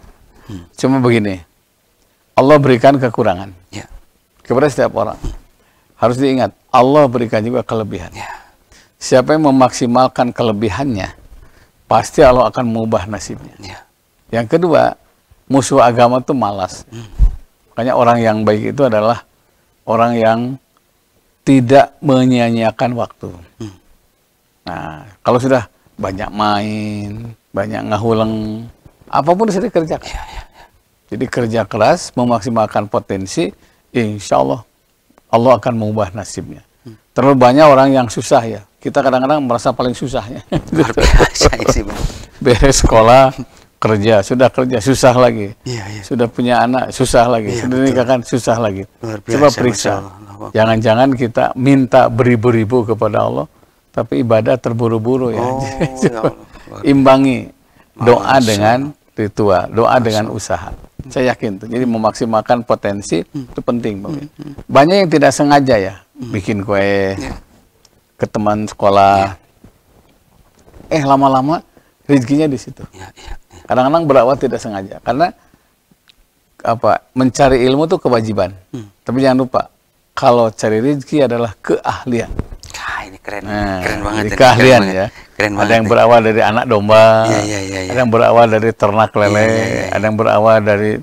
Cuma begini, Allah berikan kekurangan kepada setiap orang. Harus diingat, Allah berikan juga kelebihan. Siapa yang memaksimalkan kelebihannya, pasti Allah akan mengubah nasibnya. Yang kedua, musuh agama itu malas. Makanya orang yang baik itu adalah orang yang tidak menyia-nyiakan waktu. Nah, kalau sudah banyak main, banyak ngahuleng, apapun bisa dikerjakan. Jadi kerja keras, memaksimalkan potensi, insya Allah Allah akan mengubah nasibnya. Terlalu banyak orang yang susah ya. Kita kadang-kadang merasa paling susahnya. Beres sekolah, kerja, sudah kerja, susah lagi. Sudah punya anak, susah lagi. Sudah nikahkan, susah lagi. Coba periksa. Jangan-jangan kita minta beribu-ribu kepada Allah, tapi ibadah terburu-buru ya. Imbangi doa dengan ritual, doa dengan usaha. Saya yakin tuh. Jadi memaksimalkan potensi itu penting. Banyak yang tidak sengaja ya, bikin kue ke teman sekolah. Lama-lama rezekinya di situ. Kadang-kadang berawal tidak sengaja, karena apa? Mencari ilmu itu kewajiban. Tapi jangan lupa, kalau cari rezeki adalah keahlian. Ini keren, keren banget. Keahlian ya. Keren ada yang berawal dari anak domba, ada yang berawal dari ternak lele, ada yang berawal dari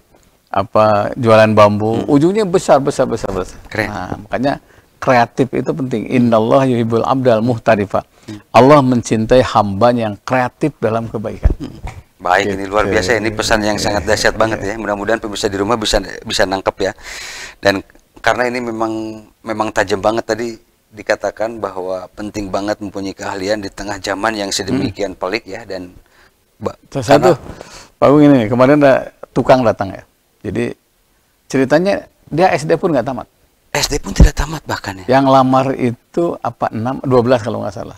apa jualan bambu, ujungnya besar. Keren. Nah, makanya kreatif itu penting. Innallaha yuhibbul abdal muhtarifa. Allah mencintai hamba yang kreatif dalam kebaikan. Baik, ini luar biasa. Ini pesan yang sangat dahsyat banget ya. Mudah-mudahan pemirsa di rumah bisa nangkep ya. Dan karena ini memang tajam banget tadi. Dikatakan bahwa penting banget mempunyai keahlian di tengah zaman yang sedemikian pelik ya. Dan satu Pak Bung, ini kemarin ada tukang datang ya, jadi ceritanya dia SD pun nggak tamat. SD pun tidak tamat bahkan ya. Yang lamar itu apa 12 kalau nggak salah.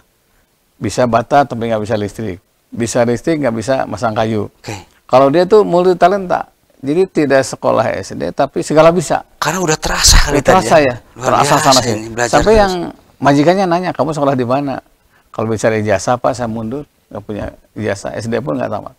Bisa bata tapi nggak bisa listrik, bisa listrik nggak bisa masang kayu. Kalau dia tuh multi talenta, jadi tidak sekolah SD tapi segala bisa. Karena udah terasa kali terasa ya. Terasa sana sini. Sampai terus. Yang majikannya nanya, kamu sekolah di mana? Kalau bicara ijazah Pak, saya mundur, nggak punya ijazah, SD pun nggak tamat.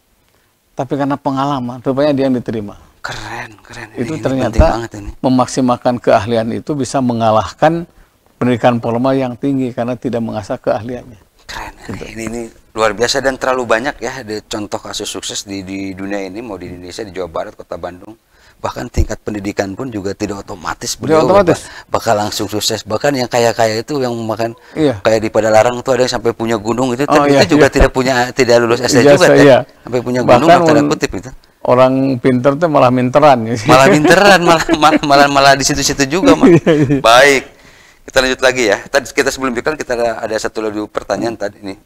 Tapi karena pengalaman, rupanya dia yang diterima. Keren. Itu ternyata memaksimalkan keahlian itu bisa mengalahkan pendidikan formal yang tinggi karena tidak mengasah keahliannya. Keren. Gitu. Ini luar biasa dan terlalu banyak ya contoh kasus sukses di dunia ini, mau di Indonesia, di Jawa Barat, Kota Bandung. Bahkan tingkat pendidikan pun juga tidak otomatis beliau bakal langsung sukses. Bahkan yang kaya-kaya itu yang makan kayak di Padalarang itu ada yang sampai punya gunung itu, itu juga tidak lulus SD juga sampai punya gunung tanda kutip itu. Orang pinter tuh malah minteran. malah di situ-situ juga. Baik, kita lanjut lagi ya. Tadi kita sebelum iklan kita ada satu lagi pertanyaan tadi ini.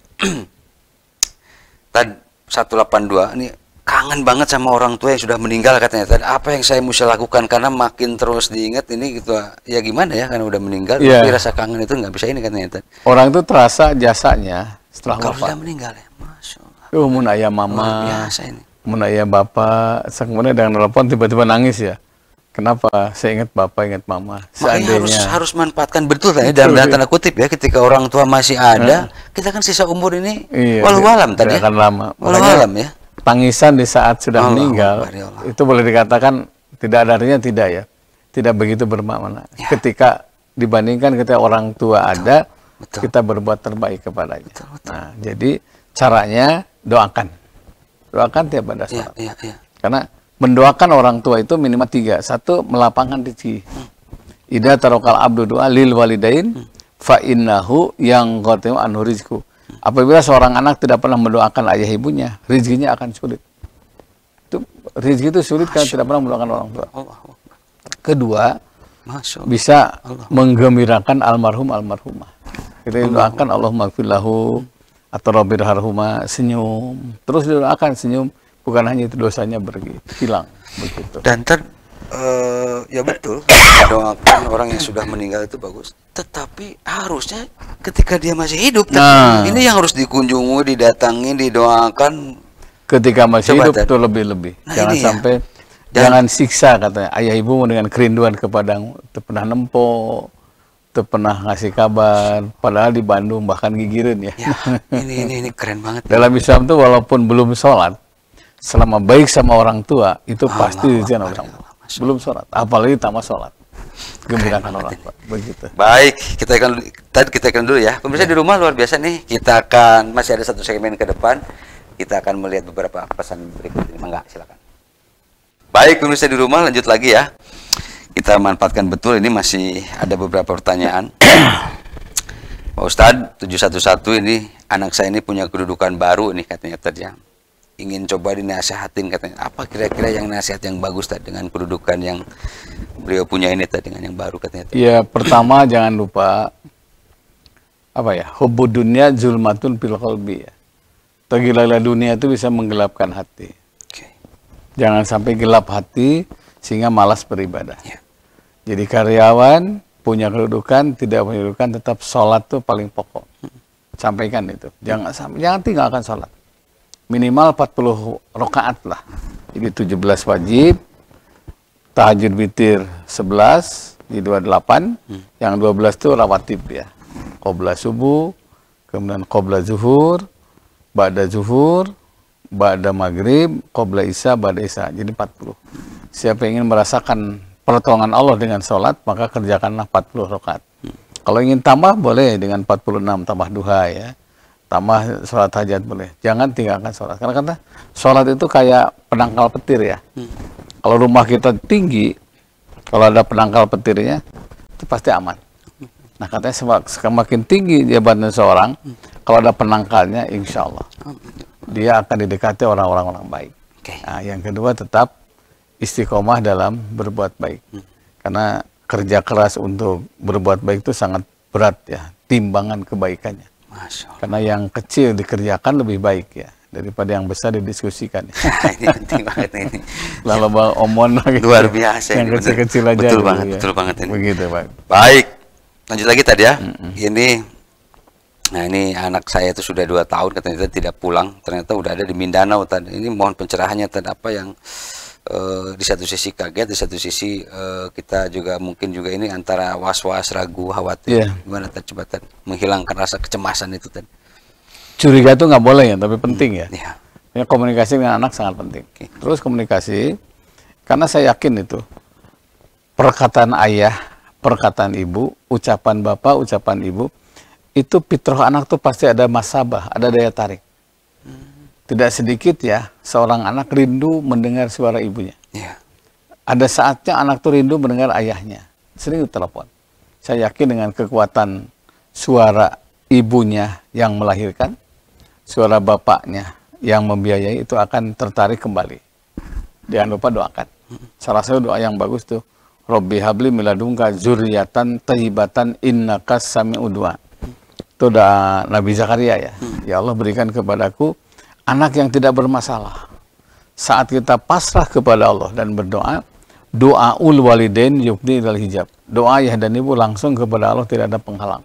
Tadi 182 ini kangen banget sama orang tua yang sudah meninggal katanya. Tadi apa yang saya mesti lakukan karena makin terus diingat ini gitu ya, gimana ya, karena udah meninggal tapi rasa kangen itu nggak bisa ini katanya tadi. Orang itu terasa jasanya setelah kalau wafat. sudah meninggal ya, masya Allah. Mun ayah mama, biasa ini. Mun ayah bapak, kemudian dengan telepon tiba-tiba nangis ya. Kenapa? Saya ingat bapak, ingat mama. Makanya harus manfaatkan betul ya, dalam tanda kutip ya, ketika orang tua masih ada, kita kan sisa umur ini walau alam tadi. Akan lama. Walau alam ya. Tangisan di saat sudah meninggal itu boleh dikatakan tidak ada artinya, tidak ya. Tidak begitu bermakna. Ya. Ketika dibandingkan ketika orang tua ada, kita berbuat terbaik kepadanya. Nah, jadi caranya doakan. Doakan tiap ada salat. Karena mendoakan orang tua itu minimal 3. 1, melapangkan rezeki. Idza tarakal abdu doa lil walidain fa innahu yang qati'u anhu rizqu. Apabila seorang anak tidak pernah mendoakan ayah ibunya, rezekinya akan sulit. Itu rezeki itu sulit karena tidak pernah mendoakan orang tua. Kedua, bisa menggembirakan almarhum almarhumah. Kita doakan Allahumma ighfir lahu atau rabbirhamhuma, senyum. Terus didoakan senyum, bukan hanya itu dosanya hilang begitu. Dan ya betul, doakan orang yang sudah meninggal itu bagus. Tetapi harusnya ketika dia masih hidup, ini yang harus dikunjungi, didatangi, didoakan. Ketika masih hidup itu lebih-lebih. Jangan sampai jangan siksa katanya ayah ibu dengan kerinduan kepadamu. Itu pernah nempo, itu pernah ngasih kabar. Padahal di Bandung bahkan gigirin ya. Ini keren banget. Dalam Islam tuh walaupun belum sholat, selama baik sama orang tua itu pasti diizin oleh Allah. Belum sholat, apalagi tamat sholat, gembirakan orang tua. Begitu. Baik, kita akan dulu ya. Pemirsa di rumah luar biasa nih. Kita akan masih ada satu segmen ke depan. Kita akan melihat beberapa pesan berikut ini. Mangga, silakan. Baik, pemirsa di rumah lanjut lagi ya. Kita manfaatkan betul, ini masih ada beberapa pertanyaan. Pak Ustadz 711 ini anak saya ini punya kedudukan baru nih katanya tadi ya. Ingin coba dinasihatin katanya. Apa kira-kira yang nasihat yang bagus tadi dengan kedudukan yang beliau punya ini tadi dengan yang baru katanya? Ya, pertama jangan lupa apa ya? Hubbud dunya zulmatun fil qalbi ya. Tergila-gila dunia itu bisa menggelapkan hati. Jangan sampai gelap hati sehingga malas beribadah. Jadi karyawan punya kedudukan, tidak punya kedudukan, tetap sholat tuh paling pokok. Sampaikan itu. Jangan tinggalkan sholat. Minimal 40 rakaat lah. Jadi 17 wajib, tahajud witir 11, di 28, yang 12 itu rawatib ya. Qobla subuh, kemudian qobla zuhur, ba'da zuhur, ba'da maghrib, qobla isya, ba'da isya. Jadi 40. Siapa yang ingin merasakan pertolongan Allah dengan sholat, maka kerjakanlah 40 rakaat. Kalau ingin tambah, boleh dengan 46, tambah duha ya. Tambah sholat hajat boleh. Jangan tinggalkan sholat. Karena kata sholat itu kayak penangkal petir ya. Kalau rumah kita tinggi, kalau ada penangkal petirnya, itu pasti aman. Nah katanya semakin tinggi jabatan seorang, kalau ada penangkalnya, insya Allah dia akan didekati orang-orang baik. Nah, yang kedua tetap istiqomah dalam berbuat baik. Karena kerja keras untuk berbuat baik itu sangat berat ya, timbangan kebaikannya. Karena yang kecil dikerjakan lebih baik ya daripada yang besar didiskusikan. Ini penting banget ini. Lalu bang omon lagi. Luar biasa. Yang kecil-kecil aja. Betul banget, ya. betul banget ini. Begitu Pak. Baik, lanjut lagi tadi ya. Ini anak saya itu sudah 2 tahun katanya tidak pulang. Ternyata udah ada di Mindanao tadi. Ini mohon pencerahannya tadi apa yang di satu sisi kaget, di satu sisi kita juga mungkin juga ini antara was-was, ragu, khawatir. Gimana tadi coba tadi menghilangkan rasa kecemasan itu tadi? Curiga itu nggak boleh ya, tapi penting ya. Ya. Komunikasi dengan anak sangat penting. Terus komunikasi, karena saya yakin itu perkataan ayah, perkataan ibu, ucapan bapak, ucapan ibu, itu fitrah anak tuh pasti ada masabah, ada daya tarik. Tidak sedikit ya, seorang anak rindu mendengar suara ibunya. Ada saatnya anak tuh rindu mendengar ayahnya. Sering ditelepon. Saya yakin dengan kekuatan suara ibunya yang melahirkan, suara bapaknya yang membiayai itu akan tertarik kembali. Jangan lupa doakan. Salah satu doa yang bagus tuh, Robbi habli miladunka zuriyatan tayyibatan innaka sami'ud du'a. Itu doa Nabi Zakaria ya. Ya Allah berikan kepadaku anak yang tidak bermasalah. Saat kita pasrah kepada Allah dan berdoa, doaul walidain yukni ilal hijab. Doa ayah dan ibu langsung kepada Allah, tidak ada penghalang.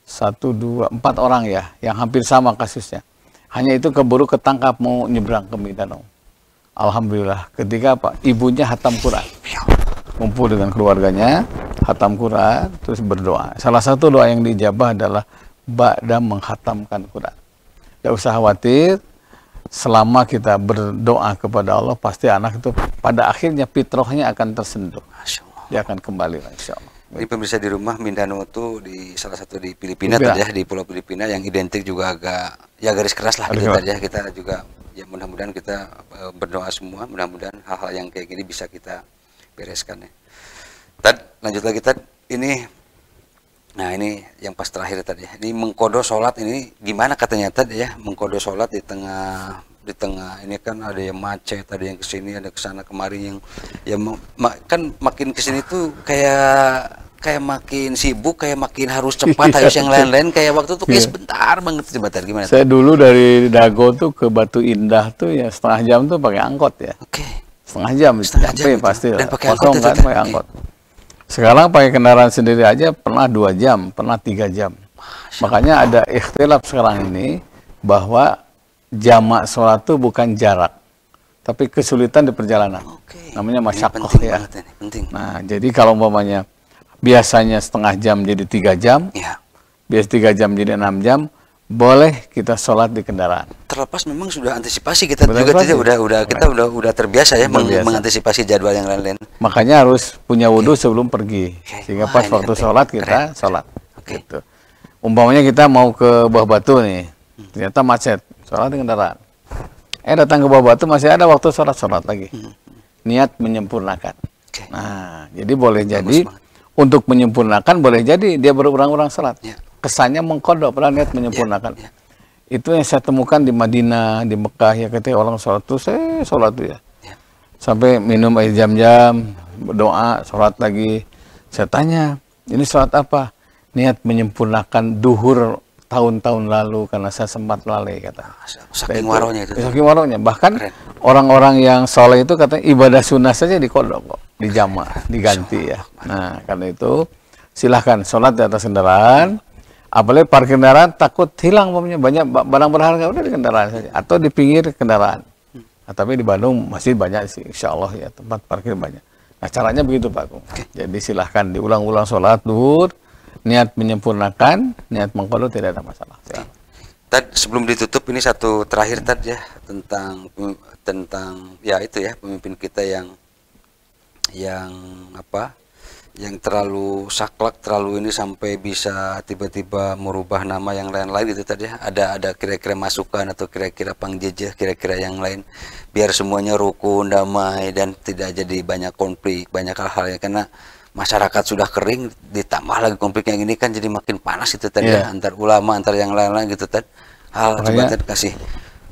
1, 2, 4 orang ya, yang hampir sama kasusnya. Hanya itu keburu ketangkap mau nyebrang ke Mindanao. Alhamdulillah, ketika apa? Ibunya hatam Quran. kumpul dengan keluarganya, khatam Quran, terus berdoa. Salah satu doa yang diijabah adalah ba'da menghatamkan Quran. Tidak usah khawatir, selama kita berdoa kepada Allah, pasti anak itu pada akhirnya fitrahnya akan tersentuh. Dia akan kembali, insya Allah. Ini pemirsa di rumah, Mindanao itu di salah satu di Filipina tadi ya, di Pulau Filipina yang identik juga agak ya garis keras lah gitu tadi ya. Kita juga ya mudah-mudahan kita berdoa semua, mudah-mudahan hal-hal yang kayak gini bisa kita bereskan ya. Tad, lanjut lagi Tad, ini nah ini yang pas terakhir tadi ya. Ini mengkodo sholat ini gimana katanya Tad ya, mengkodo sholat di tengah ini kan ada yang macet, ada yang kesini, ada kesana kemari, yang kan makin kesini tuh kayak makin sibuk, kayak makin harus cepat, harus yang lain-lain, kayak waktu tuh kayak sebentar banget. Sebentar gimana? Saya dulu dari Dago tuh ke Batu Indah tuh ya setengah jam tuh pakai angkot ya. Oke. Setengah jam sampai pasti. Dan pakai angkot kan, pakai angkot. Sekarang pakai kendaraan sendiri aja pernah 2 jam, pernah 3 jam. Makanya ada ikhtilaf sekarang ini bahwa jamak sholat itu bukan jarak, tapi kesulitan di perjalanan. Namanya masyaqqah ya. Penting. Nah, jadi kalau umpamanya biasanya setengah jam jadi 3 jam, ya. Biasa 3 jam jadi 6 jam, boleh kita sholat di kendaraan. Terlepas memang sudah antisipasi kita juga tidak udah terbiasa ya mengantisipasi jadwal yang lain-lain. Makanya harus punya wudhu sebelum pergi, sehingga pas waktu sholat kita sholat. Gitu. Umpamanya kita mau ke Buah Batu nih, ternyata macet. Sholat di kendaraan. Datang ke Bawah Batu masih ada waktu sholat lagi. Niat menyempurnakan. Nah, jadi boleh jadi untuk menyempurnakan boleh jadi dia berulang-ulang sholat. Kesannya mengkodok padahal niat menyempurnakan. Itu yang saya temukan di Madinah, di Mekah ya, ketika orang sholat tuh saya sholat tuh ya. Sampai minum air jam-jam, berdoa, sholat lagi. Saya tanya, ini sholat apa? Niat menyempurnakan duhur tahun-tahun lalu karena saya sempat lalai kata. Saking waronya itu. Saking waronya. Bahkan orang-orang yang soleh itu katanya ibadah sunnah saja dikodok kok, dijama, diganti ya. Nah karena itu silahkan sholat di atas kendaraan. Apalagi parkir kendaraan takut hilang banyak barang berharga udah di kendaraan saja atau di pinggir kendaraan. Nah, tapi di Bandung masih banyak sih, insya Allah ya tempat parkir banyak. Nah caranya begitu Pak Agung. Jadi silahkan diulang-ulang sholat duhur. Niat menyempurnakan, niat mengkodok tidak ada masalah. Tad, sebelum ditutup ini satu terakhir Tad ya tentang ya itu ya pemimpin kita yang terlalu saklek, terlalu ini sampai bisa tiba-tiba merubah nama yang lain-lain gitu Tad ya. Ada kira-kira masukan atau kira-kira pangjejah kira-kira yang lain biar semuanya rukun, damai dan tidak jadi banyak konflik, banyak hal-hal ya, karena masyarakat sudah kering, ditambah lagi konflik yang ini kan jadi makin panas itu tadi ya, antar ulama, antar yang lain-lain gitu Tad. Coba Tad kasih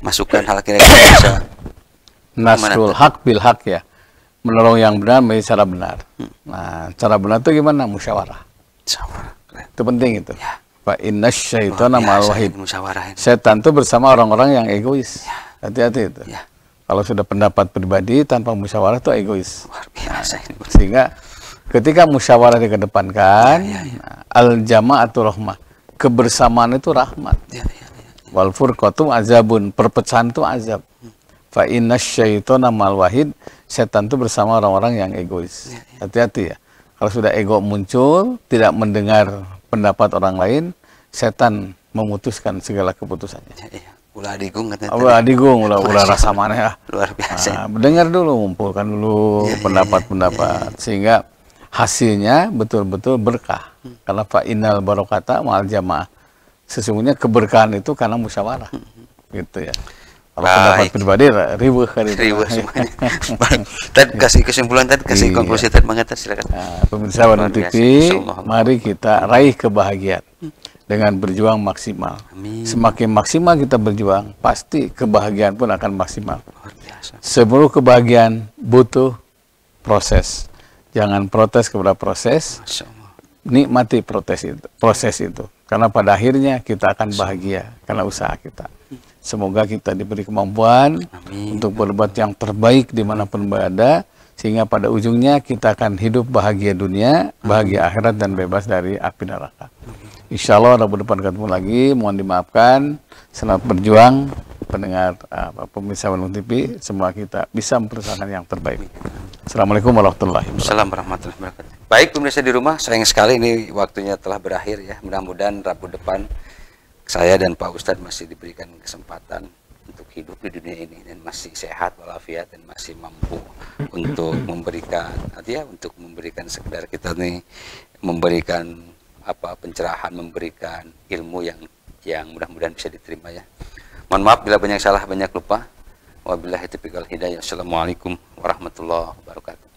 masukan hal kira-kira bisa nasrul haq bil haq ya, menolong yang benar menjadi cara benar. Nah cara benar itu gimana? Musyawarah. Itu penting itu. Fa innash syaitana ma'al wahid. Setan itu bersama orang-orang yang egois. Hati-hati itu. Kalau sudah pendapat pribadi tanpa musyawarah itu egois. Luar biasa. Sehingga ketika musyawarah dikedepankan, al-jama'atu rahmah, kebersamaan itu rahmat. Wal furqatu azabun, perpecahan itu azab. Fa innash syaitana ma'al wahid, setan itu bersama orang-orang yang egois. Hati-hati ya. Kalau sudah ego muncul, tidak mendengar pendapat orang lain, setan memutuskan segala keputusannya. Ulah adigung katanya. Ulah adigung, ulah rasa mana ya. Luar biasa. Dengar dulu, ngumpulkan dulu pendapat-pendapat sehingga hasilnya betul-betul berkah. Karena fa innal barokata ma'al jamaah. Sesungguhnya keberkahan itu karena musyawarah. Gitu ya. Kalau pendapat pribadi ribuh kali itu. Ribuh semuanya. Tad kasih kesimpulan, Tad kasih konklusi Tad banget silakan. Pemirsa Bandung TV, mari kita raih kebahagiaan dengan berjuang maksimal. Amin. Semakin maksimal kita berjuang, pasti kebahagiaan pun akan maksimal. Seluruh kebahagiaan butuh proses. Jangan protes kepada proses. Nikmati proses itu. Karena pada akhirnya kita akan bahagia karena usaha kita. Semoga kita diberi kemampuan untuk berbuat yang terbaik dimanapun berada, sehingga pada ujungnya kita akan hidup bahagia dunia, bahagia akhirat, dan bebas dari api neraka. Insya Allah, depan ketemu lagi. Mohon dimaafkan. Selamat berjuang. pendengar pemirsa Bandung TV, semua kita bisa mempersembahkan yang terbaik. Assalamualaikum warahmatullahi wabarakatuh. Assalamualaikum warahmatullahi wabarakatuh. Baik pemirsa di rumah, sayang sekali ini waktunya telah berakhir ya. Mudah-mudahan Rabu depan saya dan Pak Ustadz masih diberikan kesempatan untuk hidup di dunia ini dan masih sehat walafiat dan masih mampu untuk memberikan untuk memberikan sekedar kita nih memberikan pencerahan, memberikan ilmu yang mudah-mudahan bisa diterima ya. Mohon maaf bila banyak salah, banyak lupa. Wabillahi taufiq wal hidayah. Assalamualaikum warahmatullahi wabarakatuh.